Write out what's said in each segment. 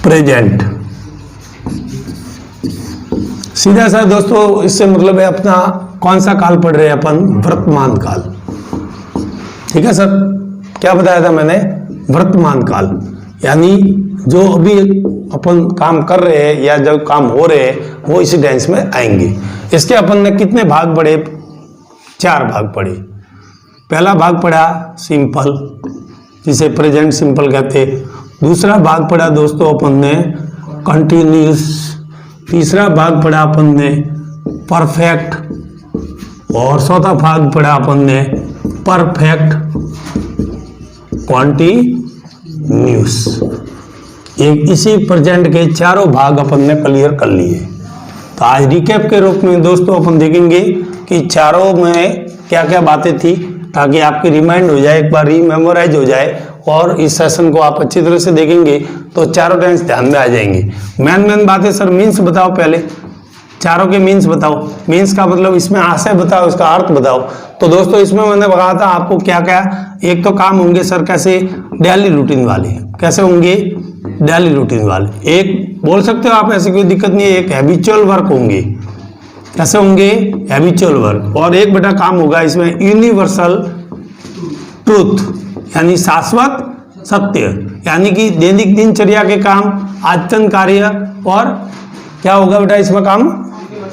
Present. सीधा सा दोस्तों इससे मतलब है अपना कौन सा काल पढ़ रहे हैं अपन, वर्तमान काल। ठीक है सर, क्या बताया था मैंने, वर्तमान काल, यानी जो अभी अपन काम कर रहे हैं या जो काम हो रहे हैं वो इसी टेंस में आएंगे। इसके अपन ने कितने भाग पढ़े, 4 भाग पढ़े। पहला भाग पढ़ा सिंपल, जिसे प्रेजेंट सिंपल कहते। दूसरा भाग पढ़ा दोस्तों अपन ने कंटिन्यूस। तीसरा भाग पढ़ा अपन ने परफेक्ट, और चौथा भाग पढ़ा अपन ने परफेक्ट कॉन्टिन्यूस। एक इसी प्रेजेंट के चारों भाग अपन ने क्लियर कर लिए। तो आज रिकैप के रूप में दोस्तों अपन देखेंगे कि चारों में क्या क्या बातें थी, ताकि आपकी रिमाइंड हो जाए, एक बार रीमेमोराइज हो जाए, और इस सेशन को आप अच्छी तरह से देखेंगे तो चारों टेंस ध्यान में आ जाएंगे। मेन बातें सर, मीन्स बताओ, पहले चारों के मीन्स बताओ। मीन्स का मतलब इसमें आशय बताओ, इसका अर्थ बताओ। तो दोस्तों इसमें मैंने बताया था आपको क्या क्या, एक तो काम होंगे सर कैसे, डेली रूटीन वाले। कैसे होंगे, डेली रूटीन वाले। एक बोल सकते हो आप, ऐसी कोई दिक्कत नहीं है। एक हैबिचुअल वर्क होंगे। कैसे होंगे, हैबिचुअल वर्क। और एक बेटा काम होगा इसमें यूनिवर्सल ट्रूथ, यानी शाश्वत सत्य, यानी कि दैनिक दिनचर्या के काम, आचरण कार्य। और क्या होगा बेटा इसमें काम,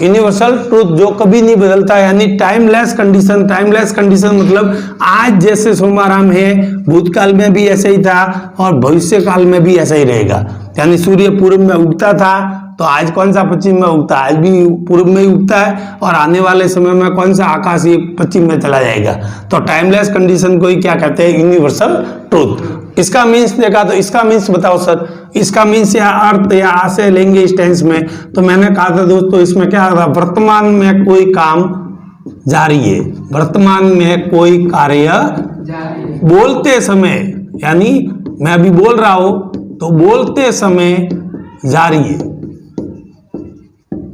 यूनिवर्सल ट्रूथ, जो कभी नहीं बदलता, यानी टाइमलेस कंडीशन। टाइमलेस कंडीशन मतलब आज जैसे सोमाराम है, भूतकाल में भी ऐसे ही था और भविष्य काल में भी ऐसा ही रहेगा। यानी सूर्य पूर्व में उगता था, तो आज कौन सा पश्चिम में उगता है, आज भी पूर्व में ही उगता है, और आने वाले समय में कौन सा आकाश ये पश्चिम में चला जाएगा। तो टाइमलेस कंडीशन को ही क्या कहते हैं, यूनिवर्सल ट्रूथ। इसका मीन्स देखा, तो इसका मीन्स बताओ सर। इसका मीन्स या अर्थ या आशय लेंगे इस टेंस में। तो मैंने कहा था दोस्तों इसमें क्या था, वर्तमान में कोई काम जारी है, वर्तमान में कोई कार्य बोलते समय, यानी मैं अभी बोल रहा हूं तो बोलते समय जारी है।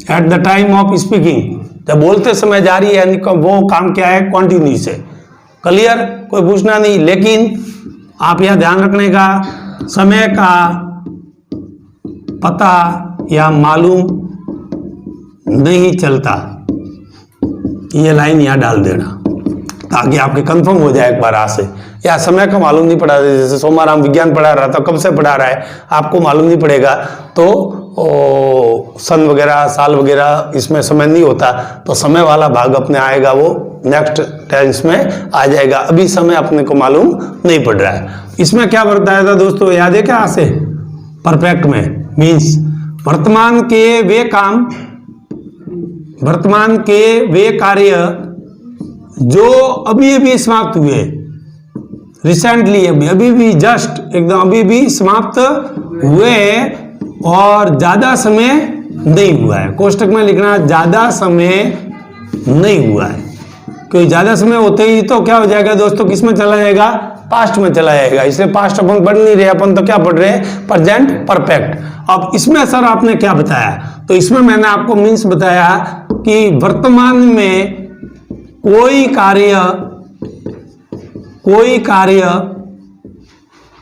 At the time of speaking, जब बोलते समय जारी है, यानी वो काम क्या है, कॉन्टिन्यूस है। क्लियर, कोई पूछना नहीं। लेकिन आप यह ध्यान रखने का, समय का पता या मालूम नहीं चलता, ये लाइन यहां डाल देना ताकि आपके कंफर्म हो जाए एक बार आ से। या समय का मालूम नहीं पड़ा, जैसे सोमाराम विज्ञान पढ़ा रहा था, कब से पढ़ा रहा है आपको मालूम नहीं पड़ेगा, तो सन वगैरह साल वगैरह इसमें समय नहीं होता, तो समय वाला भाग अपने आएगा, वो नेक्स्ट टेंस में आ जाएगा। अभी समय अपने को मालूम नहीं पड़ रहा है। इसमें क्या बताया था दोस्तों, याद है क्या से, परफेक्ट में मीन्स वर्तमान के वे काम, वर्तमान के वे कार्य जो अभी अभी समाप्त हुए, रिसेंटली, अभी भी जस्ट एकदम अभी भी समाप्त हुए, और ज्यादा समय नहीं हुआ है। कोष्टक में लिखना ज्यादा समय नहीं हुआ है, क्योंकि ज्यादा समय होते ही तो क्या हो जाएगा दोस्तों, किस में चला जाएगा, पास्ट में चला जाएगा। इसलिए पास्ट अपन पढ़ नहीं रहे, अपन तो क्या पढ़ रहे हैं, प्रेजेंट परफेक्ट। अब इसमें सर आपने क्या बताया, तो इसमें मैंने आपको मीन्स बताया कि वर्तमान में कोई कार्य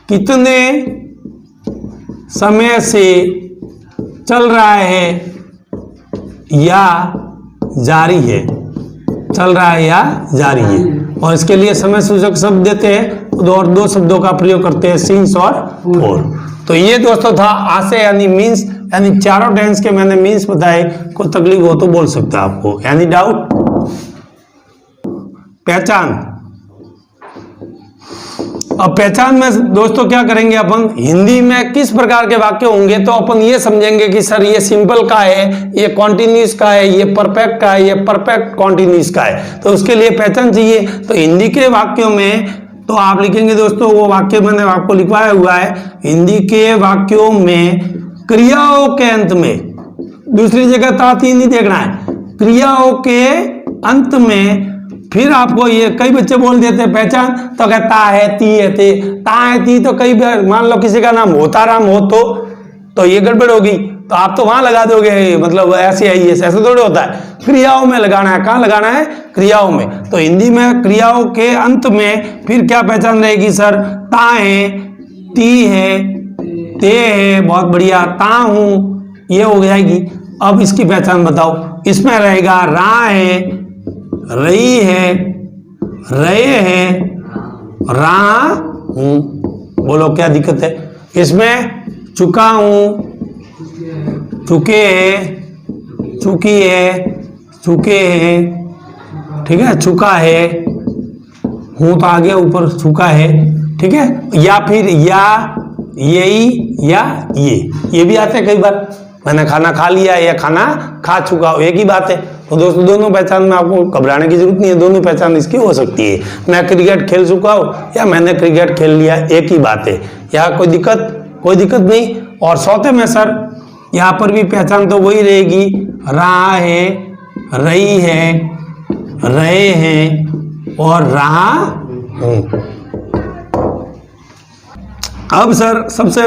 कितने समय से चल रहा है या जारी है, चल रहा है या जारी है। और इसके लिए समय सूचक शब्द देते हैं और 2 शब्दों का प्रयोग करते हैं, सिंस और फॉर। तो ये दोस्तों था आशय यानी मीन्स, यानी चारों टेंस के मैंने मीन्स बताए। कोई तकलीफ हो तो बोल सकता है आपको, यानी डाउट। पहचान, अब पहचान में दोस्तों क्या करेंगे अपन, हिंदी में किस प्रकार के वाक्य होंगे, तो अपन ये समझेंगे कि सर ये सिंपल का है, ये कॉन्टिन्यूस का है, ये परफेक्ट का है, ये परफेक्ट कॉन्टिन्यूस का है। तो उसके लिए पहचान चाहिए। तो हिंदी के वाक्यों में तो आप लिखेंगे दोस्तों, वो वाक्य मैंने आपको लिखवाया हुआ है, हिंदी के वाक्यों में क्रियाओं के अंत में, दूसरी जगह ताती नहीं देखना है, क्रियाओं के अंत में। फिर आपको ये कई बच्चे बोल देते हैं पहचान, तो कहता है ती है ते, ता है ती, तो कई बार मान लो किसी का नाम होताराम हो तो ये गड़बड़ होगी, तो आप तो वहां लगा दोगे, मतलब ऐसे आई ऐसे थोड़े होता है। क्रियाओं में लगाना है, कहाँ लगाना है, क्रियाओं में। तो हिंदी में क्रियाओं के अंत में फिर क्या पहचान रहेगी सर, ता है, ती है, ते है, बहुत बढ़िया। ता हूं, ये हो जाएगी। अब इसकी पहचान बताओ। इसमें रहेगा रा है, रही है, रहे है, रा हूं। बोलो क्या दिक्कत है? इसमें चुका हूं, चुके हैं, चुकी है, चुके हैं, ठीक है, चुका है, हूं तो आ गया ऊपर, चुका है, ठीक है। या फिर या, यही, या ये भी आते हैं कई बार। मैंने खाना खा लिया या खाना खा चुका हूं, एक ही बात है। तो दोस्तों दोनों पहचान में आपको घबराने की जरूरत नहीं है, दोनों पहचान इसकी हो सकती है। मैं क्रिकेट खेल चुका हूं या मैंने क्रिकेट खेल लिया, एक ही बात है। यहाँ कोई दिक्कत नहीं। और चौथे में सर यहाँ पर भी पहचान तो वही रहेगी, रहा है, रही है, रहे हैं और रहा हूं। अब सर सबसे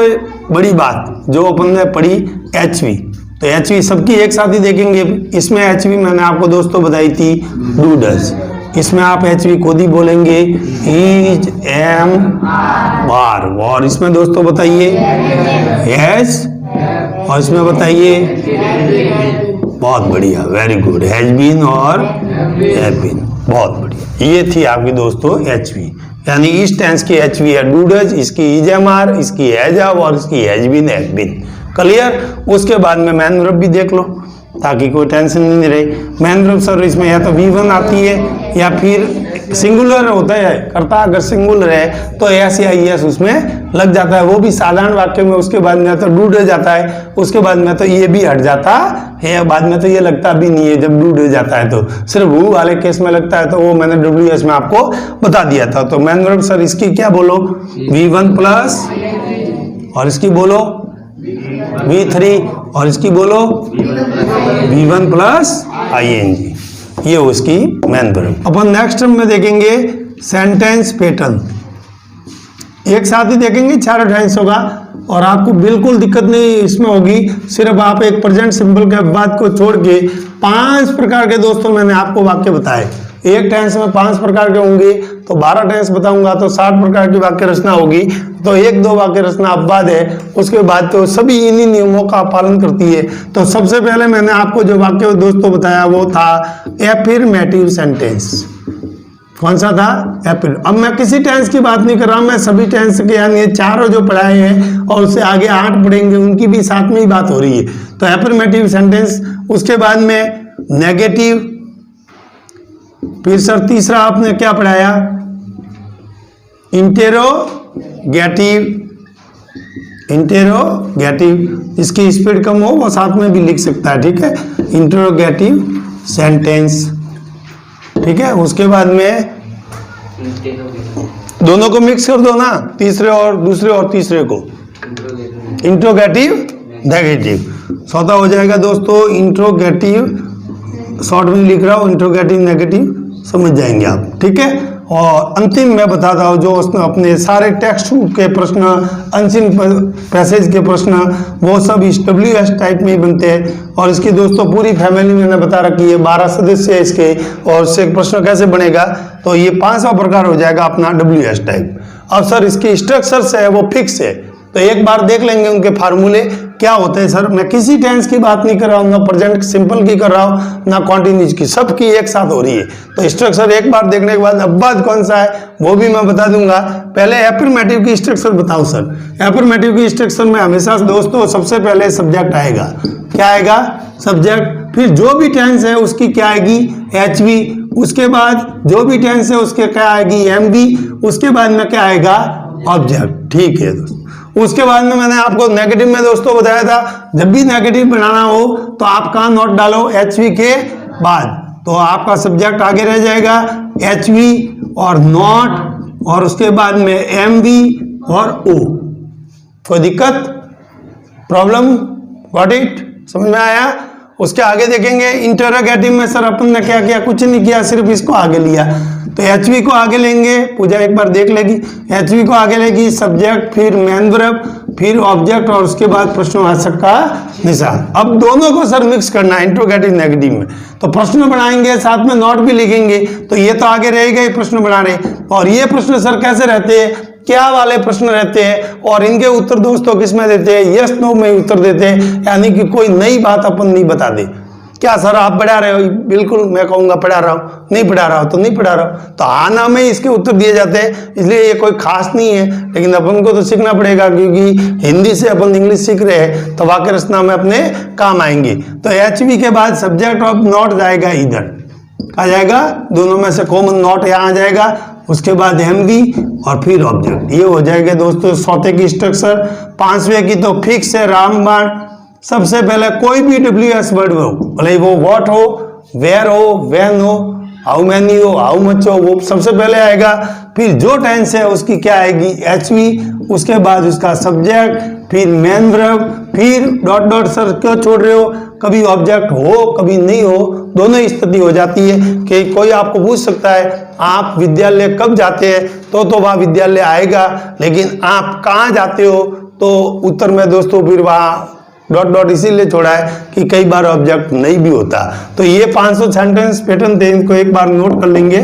बड़ी बात जो अपन ने पढ़ी HV, तो HV सबकी एक साथ ही देखेंगे। इसमें HV मैंने आपको दोस्तों बताई थी डू डज, इसमें आप HV खुद ही बोलेंगे इज, एम, वार। और इसमें दोस्तों बताइए हैज, और इसमें बताइए, बहुत बढ़िया, वेरी गुड, हैज बीन और हैव बीन, बहुत बढ़िया। ये थी आपकी दोस्तों HV, यानी इस टेंस की HV है डू डज, इसकी इज, एम, आर, इसकी हैज, हैव और इसकी has been, have been. Clear? उसके बाद में मैन वर्ब भी देख लो ताकि कोई टेंशन नहीं रहे। मैन वर्ब सर इसमें या तो V1 आती है या फिर सिंगुलर होता है कर्ता, अगर सिंगुलर है तो एस या ईएस उसमें लग जाता है, वो भी साधारण वाक्य में। उसके बाद में तो डू डज जाता है, उसके बाद में तो ये भी हट जाता है, बाद में तो ये लगता भी नहीं है जब डू डज जाता है, तो सिर्फ हु वाले केस में लगता है, तो वो मैंने WS में आपको बता दिया था। तो मैन वर्ब सर इसकी क्या बोलो, V1 प्लस, और इसकी बोलो V3, और इसकी बोलो V1 प्लस ING, ये उसकी मैन वर्ब। अपन नेक्स्ट में देखेंगे सेंटेंस पैटर्न, एक साथ ही देखेंगे, चारों टेंस होगा और आपको बिल्कुल दिक्कत नहीं इसमें होगी। सिर्फ आप एक प्रेजेंट सिंपल के बाद को छोड़ के 5 प्रकार के दोस्तों मैंने आपको वाक्य बताए। एक टेंस में 5 प्रकार के होंगे, तो 12 टेंस बताऊंगा तो 60 प्रकार की वाक्य रचना होगी। तो 1-2 वाक्य रचना अपवाद है, उसके बाद तो सभी इन्हीं नियमों का पालन करती है। तो सबसे पहले मैंने आपको जो वाक्य दोस्तों बताया वो था एफर्मेटिव सेंटेंस। कौन सा था? एफर्मेटिव। अब मैं किसी टेंस की बात नहीं कर रहा हूं, मैं सभी टेंस के यानी चारों जो पढ़ाए हैं और उससे आगे 8 पढ़ेंगे उनकी भी साथ में ही बात हो रही है। तो एफर्मेटिव सेंटेंस, उसके बाद में नेगेटिव, फिर सर तीसरा आपने क्या पढ़ाया, इंटेरोगेटिव। इंटेरोगेटिव, इसकी स्पीड कम हो वो साथ में भी लिख सकता है, ठीक है, इंटेरोगेटिव सेंटेंस, ठीक है। उसके बाद में दोनों को मिक्स कर दो ना, तीसरे और दूसरे और तीसरे को, इंट्रोगेटिव नेगेटिव, सौदा हो जाएगा दोस्तों। इंट्रोगेटिव शॉर्ट में लिख रहा हूं, इंट्रोगेटिव नेगेटिव समझ जाएंगे आप, ठीक है। और अंतिम मैं बताता हूं जो उसने अपने सारे टेक्स्ट बुक के प्रश्न, अनसीन पैसेज के प्रश्न, वो सब इस WS टाइप में ही बनते हैं। और इसकी दोस्तों पूरी फैमिली मैंने बता रखी है, 12 सदस्य है इसके, और इससे प्रश्न कैसे बनेगा, तो ये 5वां प्रकार हो जाएगा अपना WS टाइप। अब सर इसकी स्ट्रक्चर है वो फिक्स है, तो एक बार देख लेंगे उनके फार्मूले क्या होते हैं। सर मैं किसी टेंस की बात नहीं कर रहा हूँ, ना प्रेजेंट सिंपल की कर रहा हूँ, ना कॉन्टिन्यूस की, सबकी एक साथ हो रही है। तो स्ट्रक्चर एक बार देखने के बाद अपवाद कौन सा है वो भी मैं बता दूंगा। पहले एफर्मेटिव की स्ट्रक्चर बताओ सर। एफर्मेटिव की स्ट्रक्चर में हमेशा दोस्तों सबसे पहले सब्जेक्ट आएगा। क्या आएगा? सब्जेक्ट। फिर जो भी टेंस है उसकी क्या आएगी? HV। उसके बाद जो भी टेंस है उसके क्या आएगी? MV। उसके बाद में क्या आएगा? ऑब्जेक्ट। ठीक है दोस्तों। उसके बाद में मैंने आपको नेगेटिव में दोस्तों बताया था, जब भी नेगेटिव बनाना हो तो आप कहाँ नोट डालो? HV के बाद, तो आपका सब्जेक्ट आगे रह जाएगा HV और नॉट, और उसके बाद में MV और O। कोई दिक्कत, प्रॉब्लम? Got it? समझ में आया? उसके आगे देखेंगे इंटरोगेटिव में सर अपन ने क्या किया? कुछ नहीं किया, सिर्फ इसको आगे लिया। तो HV को आगे लेंगे, पूजा एक बार देख लेगी, HV को आगे लेगी, सब्जेक्ट, फिर मेन वर्ब, फिर ऑब्जेक्ट, और उसके बाद प्रश्नवाचक का निशान। अब दोनों को सर मिक्स करना है इंट्रोगेटिव नेगेटिव में। तो प्रश्न बनाएंगे, साथ में नोट भी लिखेंगे, तो ये तो आगे रहेगा ही प्रश्न बना रहे। और ये प्रश्न सर कैसे रहते हैं? क्या वाले प्रश्न रहते हैं और इनके उत्तर दोस्तों किस में देते हैं, यस नो में उत्तर देते हैं, यानी कि कोई नई बात अपन नहीं बता दे। क्या सर आप पढ़ा रहे हो, बिल्कुल मैं कहूँगा पढ़ा रहा हूँ, नहीं पढ़ा रहा हो तो नहीं पढ़ा रहा हूँ, तो हाँ ना में इसके उत्तर दिए जाते हैं, इसलिए ये कोई खास नहीं है। लेकिन अपन को तो सीखना पड़ेगा, क्योंकि हिंदी से अपन इंग्लिश सीख रहे हैं तो वाक्य रचना में अपने काम आएंगे। तो एचवी के बाद सब्जेक्ट ऑफ नॉट जाएगा इधर, आ जाएगा दोनों में से कॉमन नॉट यहाँ आ जाएगा, उसके बाद एमवी और फिर ऑब्जेक्ट। ये हो जाएगा दोस्तों चौथे की स्ट्रक्चर। पांचवें की तो फिक्स है रामबाण। सबसे पहले कोई भी WS वर्ड हो, भले वो व्हाट हो, वेयर हो, व्हेन हो, हाउ मैनी हो, हाउ मच हो, वो सबसे पहले आएगा। फिर जो टेंस है उसकी क्या आएगी, एचवी, उसके बाद उसका सब्जेक्ट, फिर मेन वर्ब, फिर डॉट डॉट। सर क्यों छोड़ रहे हो, कभी ऑब्जेक्ट हो कभी नहीं हो, दोनों स्थिति हो जाती है। कि कोई आपको पूछ सकता है आप विद्यालय कब जाते हैं, तो वहाँ विद्यालय आएगा, लेकिन आप कहाँ जाते हो, तो उत्तर में दोस्तों फिर वहाँ डॉट डॉट इसीलिए छोड़ा है कि कई बार ऑब्जेक्ट नहीं भी होता। तो ये 500 सेंटेंस पैटर्न थे, इनको एक बार नोट कर लेंगे।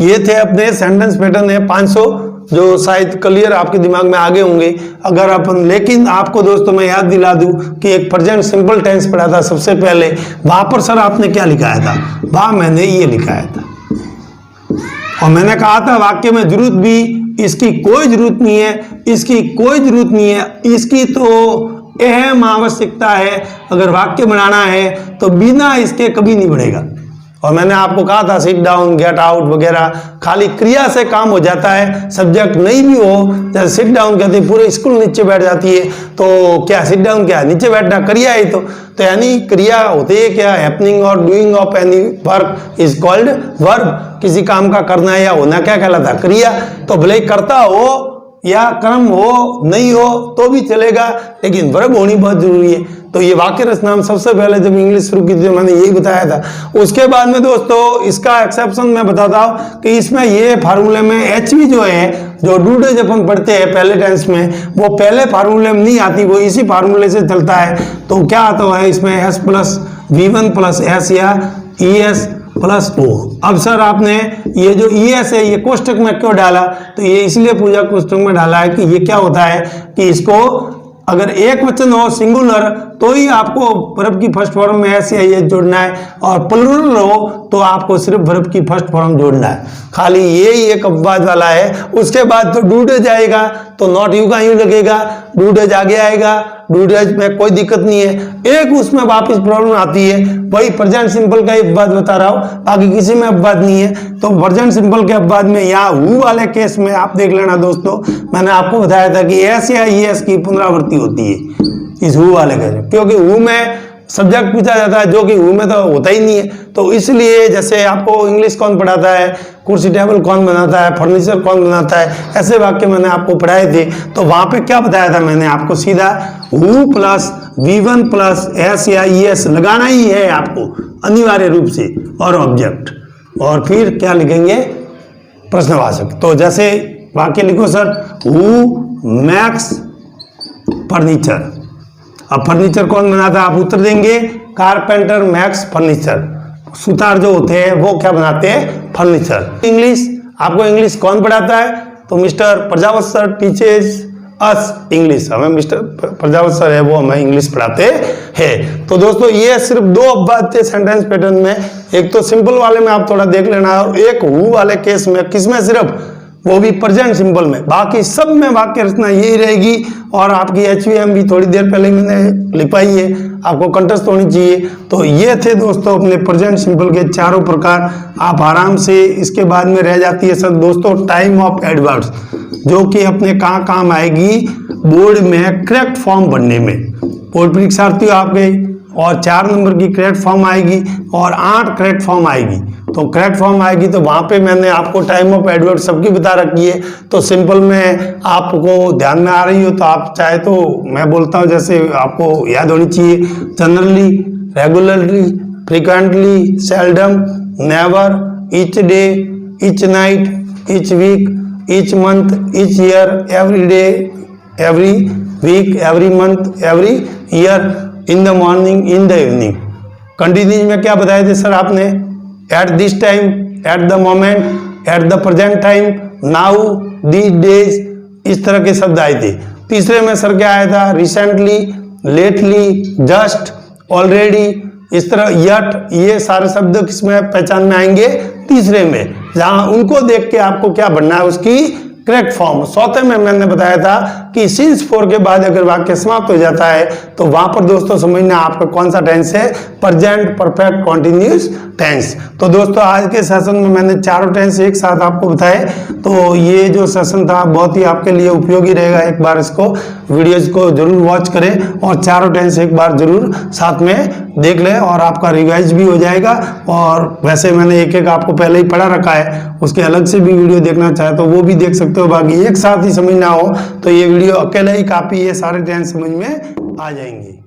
ये थे अपने सेंटेंस पैटर्न है 500, जो शायद क्लियर आपके दिमाग में आगे होंगे अगर अपन। लेकिन आपको दोस्तों मैं याद दिला दूं कि एक प्रेजेंट सिंपल टेंस पढ़ा था सबसे पहले, वहां पर सर आपने क्या लिखाया था, वहां मैंने ये लिखाया था और मैंने कहा था वाक्य में जरूरत भी इसकी कोई जरूरत नहीं है, इसकी कोई जरूरत नहीं है, इसकी तो अहम आवश्यकता है। अगर वाक्य बनाना है तो बिना इसके कभी नहीं बढ़ेगा। और मैंने आपको कहा था सिट डाउन, गेट आउट वगैरह खाली क्रिया से काम हो जाता है, सब्जेक्ट नहीं भी हो। जैसे सिट डाउन कहते हैं पूरे स्कूल नीचे बैठ जाती है, तो क्या सिट डाउन क्या नीचे बैठना क्रिया है, तो यानी क्रिया होती है क्या, हैपनिंग और doing of any work is called verb. किसी काम का करना या होना क्या कहलाता, क्रिया। तो भले ही करता हो या कर्म हो नहीं हो तो भी चलेगा, लेकिन वर्ब होनी बहुत जरूरी है। तो ये वाक्य रचना में सबसे पहले जब इंग्लिश शुरू की थी मैंने यही बताया था। उसके बाद में दोस्तों इसका एक्सेप्शन मैं बताता हूँ कि इसमें ये फार्मूले में एचवी जो है, जो डूडेज अपन पढ़ते हैं पहले टेंस में, वो पहले फार्मूले में नहीं आती, वो इसी फार्मूले से चलता है। तो क्या आता है इसमें S plus V1 plus S या ES प्लस O। अब सर आपने ये जो ES है ये कोष्टक में क्यों डाला, तो ये इसलिए पूजा कोष्टक में डाला है कि ये क्या होता है कि इसको अगर एक वचन हो सिंगुलर तो ही आपको वर्ब की फर्स्ट फॉर्म में एस या ES जोड़ना है, और प्लूरल हो तो आपको सिर्फ वर्ब की फर्स्ट फॉर्म जोड़ना है। खाली ये ही एक अपवाद वाला है। उसके बाद तो डूडेज आएगा तो नॉट यू का यू लगेगा, डूडेज आगे आएगा, डूडेज में कोई दिक्कत नहीं है। एक उसमें वापस प्रॉब्लम आती है, वही प्रेजेंट सिंपल का अपवाद बता रहा हूँ, बाकी किसी में अपवाद नहीं है। तो प्रेजेंट सिंपल के अपवाद में यहाँ हु वाले केस में आप देख लेना दोस्तों, मैंने आपको बताया था कि एस या ES की पुनरावृत्ति होती है इस हु वाले केस में, क्योंकि हु में सब्जेक्ट पूछा जाता है जो कि हु में तो होता ही नहीं है। तो इसलिए जैसे आपको इंग्लिश कौन पढ़ाता है, कुर्सी टेबल कौन बनाता है, फर्नीचर कौन बनाता है, ऐसे वाक्य मैंने आपको पढ़ाए थे। तो वहां पे क्या बताया था मैंने आपको, सीधा who plus V1 plus S या ES लगाना ही है आपको अनिवार्य रूप से, और ऑब्जेक्ट, और फिर क्या लिखेंगे प्रश्नवाचक। तो जैसे वाक्य लिखो सर, हु मैक्स फर्नीचर। अब फर्नीचर कौन बनाता है आप उत्तर देंगे, कारपेंटर मैक्स फर्नीचर। सुतार जो होते हैं वो क्या बनाते हैं, फर्नीचर। इंग्लिश आपको इंग्लिश कौन पढ़ाता है, तो मिस्टर प्रजावत सर टीचर्स अस इंग्लिश। हमें मिस्टर प्रजावत सर है वो हमें इंग्लिश पढ़ाते हैं। तो दोस्तों ये सिर्फ दो अपवाद थे सेंटेंस पैटर्न में, एक तो सिंपल वाले में आप थोड़ा देख लेना, और एक हु वाले केस में, किसमें सिर्फ, वो भी प्रेजेंट सिंपल में। बाकी सब में वाक्य रचना यही रहेगी। और आपकी HVM भी थोड़ी देर पहले मैंने लिखवाई है, आपको कंठस्थ होनी चाहिए। तो ये थे दोस्तों अपने प्रेजेंट सिंपल के चारों प्रकार, आप आराम से। इसके बाद में रह जाती है सर दोस्तों टाइम ऑफ एडवर्ब्स, जो कि अपने कहाँ काम आएगी बोर्ड में करेक्ट फॉर्म बनने में। बोर्ड परीक्षार्थी आपके और 4 नंबर की करेक्ट फॉर्म आएगी और 8 करेक्ट फॉर्म आएगी। तो करेक्ट फॉर्म आएगी तो वहां पे मैंने आपको टाइम ऑफ एडवर्ब सबकी बता रखी है। तो सिंपल में आपको ध्यान में आ रही हो तो आप चाहे तो मैं बोलता हूँ जैसे आपको याद होनी चाहिए, generally, regularly, frequently, seldom, never, each day, each night, each week, each month, each year, every day, every week, every month, every year, in the morning, in the evening. Continues में क्या बताए थे सर आपने, at this time, at the moment, at the present time, now, these days, इस तरह के शब्द आए थे। तीसरे में सर क्या आया था, रिसेंटली, लेटली, जस्ट, ऑलरेडी, इस तरह यट, ये सारे शब्द किसमें पहचान में आएंगे, तीसरे में, जहां उनको देख के आपको क्या बनना है, उसकी करेक्ट फॉर्म। चौथे में मैंने बताया था कि सिंस फोर के बाद अगर वाक्य समाप्त हो जाता है तो वहां पर दोस्तों समझना आपका कौन सा टेंस है, प्रेजेंट परफेक्ट कॉन्टिन्यूस टेंस। तो दोस्तों आज के सेशन में मैंने चारों टेंस एक साथ आपको बताए, तो ये जो सेशन था बहुत ही आपके लिए उपयोगी रहेगा। एक बार इसको वीडियोज को जरूर वॉच करें और चारों टेंस एक बार जरूर साथ में देख लें और आपका रिवाइज भी हो जाएगा। और वैसे मैंने एक एक आपको पहले ही पढ़ा रखा है, उसके अलग से भी वीडियो देखना चाहे तो वो भी देख सकते हो। बाकी एक साथ ही समझना हो तो ये वीडियो अकेले ही काफी है, सारे टेंस समझ में आ जाएंगे।